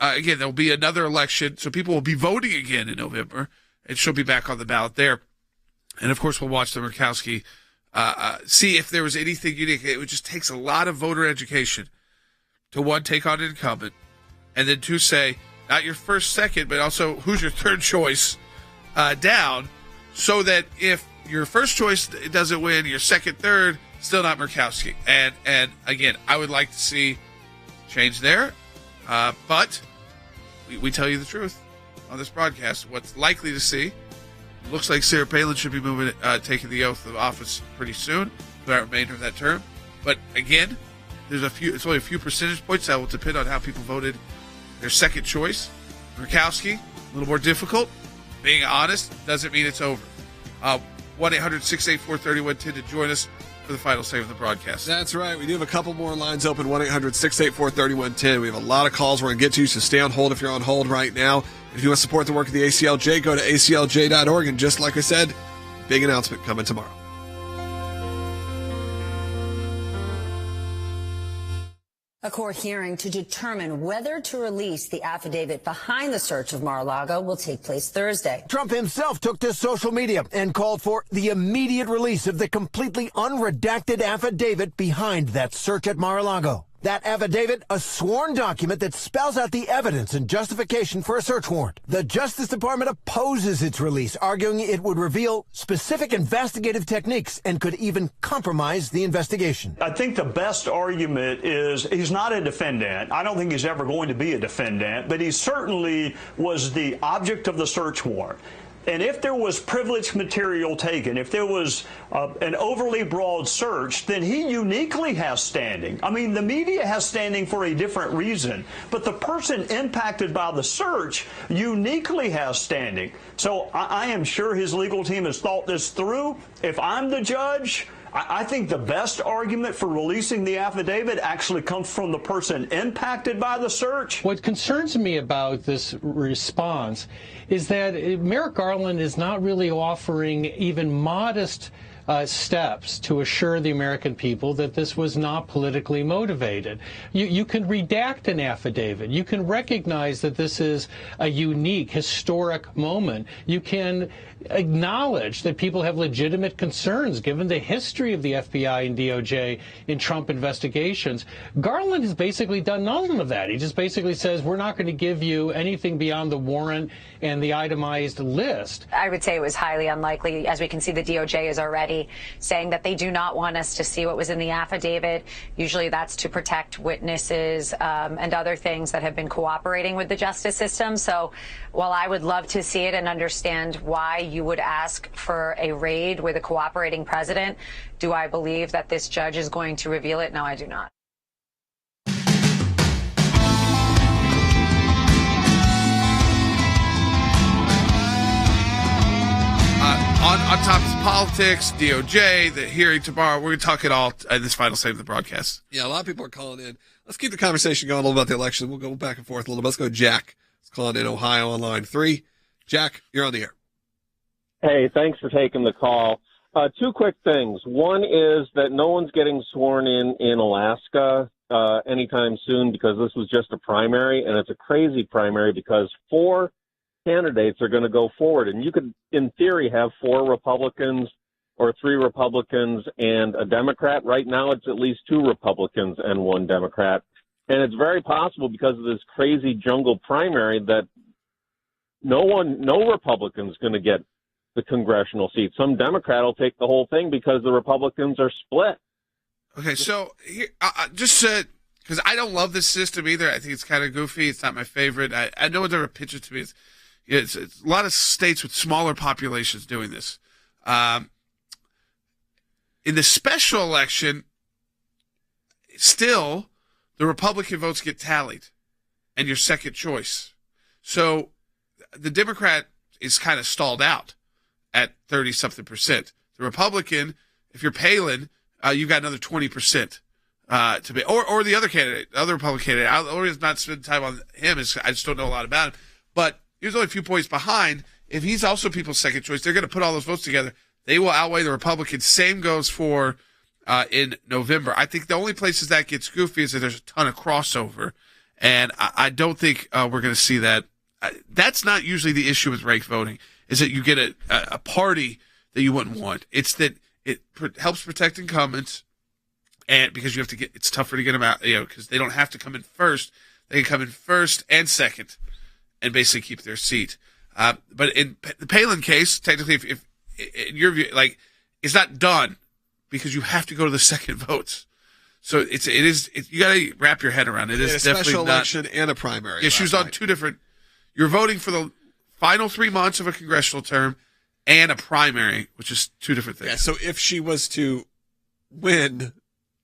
again, there'll be another election. So people will be voting again in November, and she'll be back on the ballot there. And, of course, we'll watch the Murkowski, see if there was anything unique. It just takes a lot of voter education to, 1, take on an incumbent, and then 2, say, not your first, second, but also who's your third choice down, so that if your first choice doesn't win, your second, third, still not Murkowski. And again, I would like to see change there, but we tell you the truth on this broadcast. What's likely to see, looks like Sarah Palin should be moving, taking the oath of office pretty soon for the remainder of that term. But again, it's only a few percentage points that will depend on how people voted their second choice. Murkowski, a little more difficult. Being honest doesn't mean it's over. 1-800-684-3110 to join us for the final say of the broadcast. That's right. We do have a couple more lines open. 1-800-684-3110. We have a lot of calls we're going to get to, so stay on hold if you're on hold right now. If you want to support the work of the ACLJ, go to aclj.org. And just like I said, big announcement coming tomorrow. A court hearing to determine whether to release the affidavit behind the search of Mar-a-Lago will take place Thursday. Trump himself took to social media and called for the immediate release of the completely unredacted affidavit behind that search at Mar-a-Lago. That affidavit, a sworn document that spells out the evidence and justification for a search warrant. The Justice Department opposes its release, arguing it would reveal specific investigative techniques and could even compromise the investigation. I think the best argument is he's not a defendant. I don't think he's ever going to be a defendant, but he certainly was the object of the search warrant. And if there was privileged material taken, if there was an overly broad search, then he uniquely has standing. I mean, the media has standing for a different reason, but the person impacted by the search uniquely has standing. So I am sure his legal team has thought this through. If I'm the judge, I think the best argument for releasing the affidavit actually comes from the person impacted by the search. What concerns me about this response is that Merrick Garland is not really offering even modest steps to assure the American people that this was not politically motivated. You can redact an affidavit. You can recognize that this is a unique, historic moment. You can acknowledge that people have legitimate concerns given the history of the FBI and DOJ in Trump investigations. Garland has basically done none of that. He just basically says, we're not going to give you anything beyond the warrant and the itemized list. I would say it was highly unlikely. As we can see, the DOJ is already saying that they do not want us to see what was in the affidavit. Usually that's to protect witnesses and other things that have been cooperating with the justice system. So while I would love to see it and understand why you would ask for a raid with a cooperating president, do I believe that this judge is going to reveal it? No, I do not. On top of politics, DOJ, the hearing tomorrow, we're going to talk it all in this final segment of the broadcast. Yeah, a lot of people are calling in. Let's keep the conversation going a little about the election. We'll go back and forth a little bit. Let's go Jack. Let's call in Ohio on line 3. Jack, you're on the air. Hey, thanks for taking the call. Two quick things. One is that no one's getting sworn in Alaska anytime soon because this was just a primary, and it's a crazy primary because 4 candidates are going to go forward. And you could, in theory, have 4 Republicans or 3 Republicans and a Democrat. Right now, it's at least 2 Republicans and 1 Democrat. And it's very possible because of this crazy jungle primary that no Republican's going to get the congressional seat. Some Democrat will take the whole thing because the Republicans are split. Okay, so here, just because I don't love this system either. I think it's kind of goofy. It's not my favorite. I know one's ever pitched it to me. It's a lot of states with smaller populations doing this. In the special election, still, the Republican votes get tallied, and your second choice. So the Democrat is kind of stalled out at 30-something%. The Republican, if you're Palin, you've got another 20% to be, or the other candidate, other Republican candidate. I'll always not spend time on him. I just don't know a lot about him. But he was only a few points behind. If he's also people's second choice, they're going to put all those votes together. They will outweigh the Republicans. Same goes for in November. I think the only places that gets goofy is that there's a ton of crossover, and I don't think we're going to see that. That's not usually the issue with ranked voting, is that you get a party that you wouldn't want. It's that it helps protect incumbents, and because you have to get, it's tougher to get them out, because they don't have to come in first. They can come in first and second and basically keep their seat. But in the Palin case, technically, if in your view, it's not done because you have to go to the second votes. So it is you got to wrap your head around it. It is definitely special election and a primary. Yeah, she was on 2 different. You're voting for the final 3 months of a congressional term and a primary, which is 2 different things. Yeah. So if she was to win,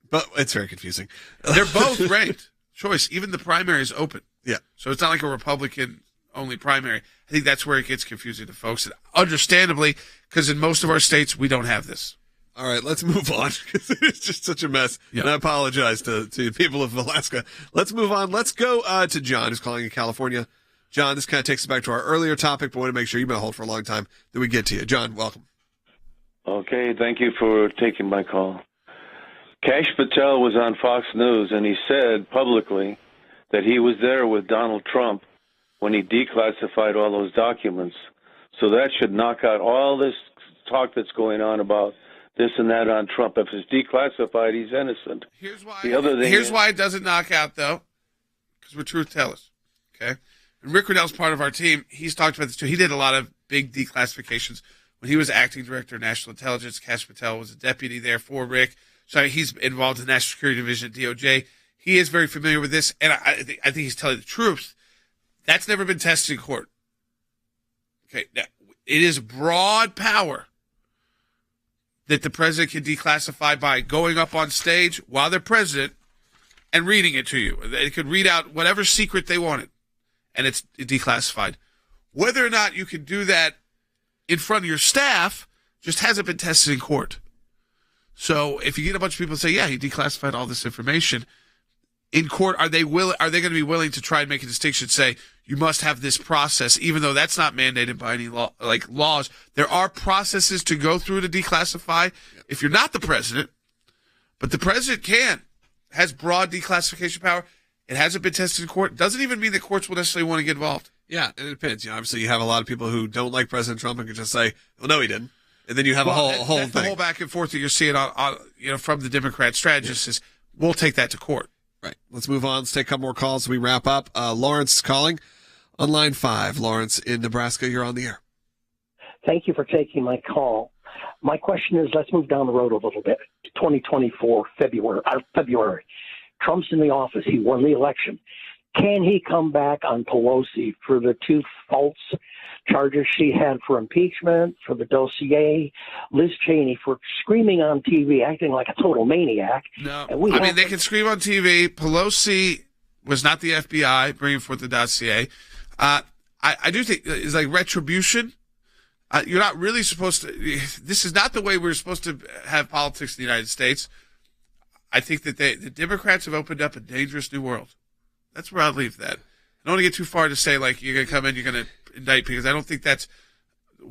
but it's very confusing. They're both ranked choice. Even the primary is open. Yeah. So it's not like a Republican only primary. I think that's where it gets confusing to folks, and understandably, because in most of our states we don't have this. All right, let's move on because it's just such a mess. Yeah. And I apologize to people of Alaska. Let's move on. Let's go to John, who's calling in California. John, this kind of takes us back to our earlier topic, but I want to make sure you've been on hold for a long time that we get to you. John, welcome. Okay, thank you for taking my call. Kash Patel was on Fox News, and he said publicly that he was there with Donald Trump when he declassified all those documents. So that should knock out all this talk that's going on about this and that on Trump. If it's declassified, he's innocent. Here's why it doesn't knock out, though, because we're truth tellers. Okay? And Rick Riddell's part of our team. He's talked about this, too. He did a lot of big declassifications when he was acting director of national intelligence. Kash Patel was a deputy there for Rick. So he's involved in the National Security Division at DOJ. He is very familiar with this, and I think he's telling the truth. That's never been tested in court. Okay, now, it is broad power that the president can declassify by going up on stage while they're president and reading it to you. They could read out whatever secret they wanted, and it's declassified. Whether or not you can do that in front of your staff just hasn't been tested in court. So if you get a bunch of people say, yeah, he declassified all this information, in court, are they going to be willing to try and make a distinction, say, you must have this process, even though that's not mandated by any law, like laws. There are processes to go through to declassify if you're not the president, but the president has broad declassification power. It hasn't been tested in court. Doesn't even mean that courts will necessarily want to get involved. Yeah, and it depends. Obviously, you have a lot of people who don't like President Trump and can just say, "Well, no, he didn't," and then you have a whole that's thing. The whole back and forth that you're seeing on from the Democrat strategists is we'll take that to court. Right. Let's move on. Let's take a couple more calls as we wrap up. Lawrence is calling on line 5. Lawrence in Nebraska, you're on the air. Thank you for taking my call. My question is, let's move down the road a little bit. 2024 February. Trump's in the office. He won the election. Can he come back on Pelosi for the 2 false charges she had for impeachment, for the dossier, Liz Cheney for screaming on TV, acting like a total maniac? No, I mean, they can scream on TV. Pelosi was not the FBI bringing forth the dossier. I do think it's like retribution. You're not really supposed to. This is not the way we're supposed to have politics in the United States. I think that the Democrats have opened up a dangerous new world. That's where I'll leave that. I don't want to get too far to say, like, you're going to come in, you're going to indict, because I don't think that's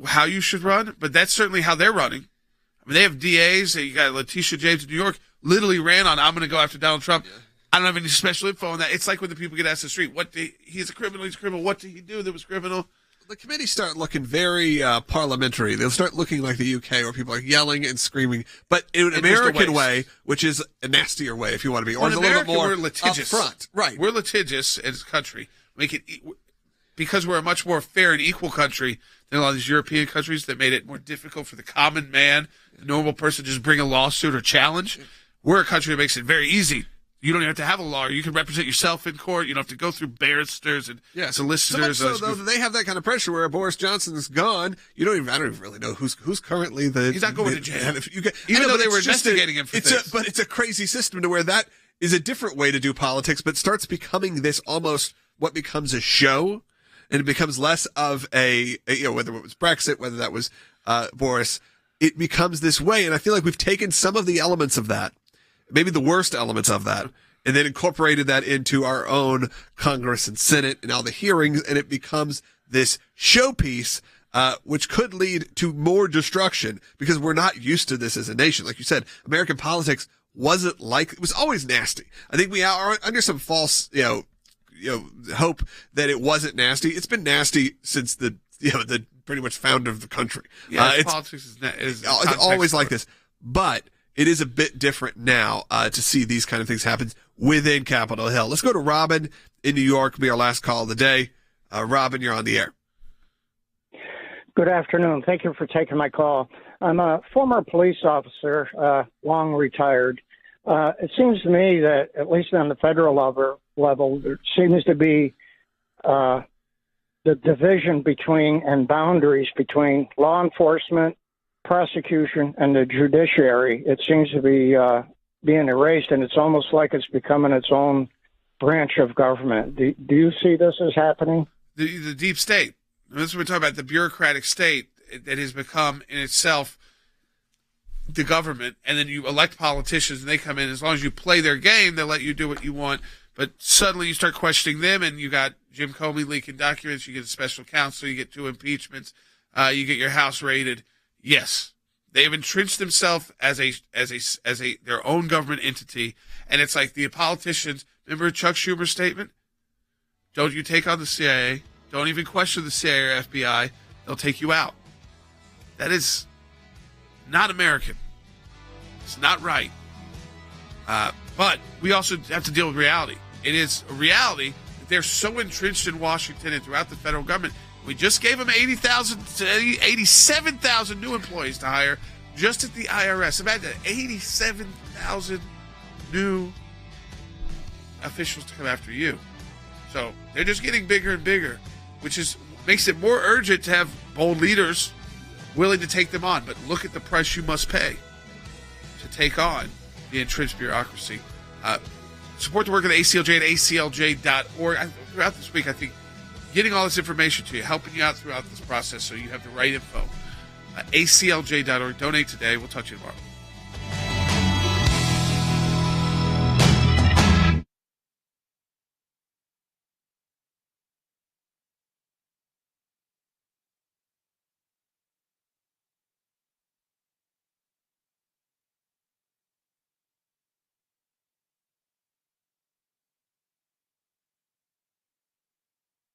how you should run, but that's certainly how they're running. I mean, they have DAs. You got Letitia James in New York literally ran on, I'm going to go after Donald Trump. Yeah. I don't have any special info on that. It's like when the people get asked in the street, he's a criminal, What did he do that was criminal? The committees start looking very parliamentary. They'll start looking like the UK, where people are yelling and screaming, but in an American way, which is a nastier way, if you want to be, or it's a little bit more we're litigious. Upfront. Right. We're litigious as a country. Because we're a much more fair and equal country than a lot of these European countries that made it more difficult for the common man, the normal person, to just bring a lawsuit or challenge. We're a country that makes it very easy. You don't even have to have a lawyer. You can represent yourself in court. You don't have to go through barristers and solicitors. So though, they have that kind of pressure where Boris Johnson's gone. I don't even really know who's currently the. He's not going to jail. Even though they were investigating him for things. But it's a crazy system to where that is a different way to do politics, but starts becoming this almost what becomes a show, and it becomes less of a whether it was Brexit, whether that was Boris, it becomes this way. And I feel like we've taken some of the elements of that, maybe the worst elements of that, and then incorporated that into our own Congress and Senate and all the hearings, and it becomes this showpiece, which could lead to more destruction because we're not used to this as a nation. Like you said, American politics it was always nasty. I think we are under some false, hope that it wasn't nasty. It's been nasty since the pretty much founder of the country. Yeah, politics is always like this, but it is a bit different now to see these kind of things happen within Capitol Hill. Let's go to Robin in New York. Be our last call of the day. Robin, you're on the air. Good afternoon. Thank you for taking my call. I'm a former police officer, long retired. It seems to me that, at least on the federal level, there seems to be the division between and boundaries between law enforcement, prosecution, and the judiciary. It seems to be being erased, and it's almost like it's becoming its own branch of government. Do you see this as happening? The deep state. This is what we're talking about, the bureaucratic state that has become in itself the government, and then you elect politicians and they come in. As long as you play their game, they'll let you do what you want. But suddenly you start questioning them, and you got Jim Comey leaking documents, you get a special counsel, you get 2 impeachments, you get your house raided. Yes, they have entrenched themselves as their own government entity, and it's like the politicians. Remember Chuck Schumer's statement? Don't you take on the CIA? Don't even question the CIA or FBI. They'll take you out. That is not American. It's not right. But we also have to deal with reality. It is a reality that they're so entrenched in Washington and throughout the federal government. We just gave them 87,000 new employees to hire just at the IRS. Imagine 87,000 new officials to come after you. So they're just getting bigger and bigger, which makes it more urgent to have bold leaders willing to take them on. But look at the price you must pay to take on the entrenched bureaucracy. Support the work of the ACLJ at aclj.org. Throughout this week, I think getting all this information to you, helping you out throughout this process so you have the right info. ACLJ.org. Donate today. We'll talk to you tomorrow.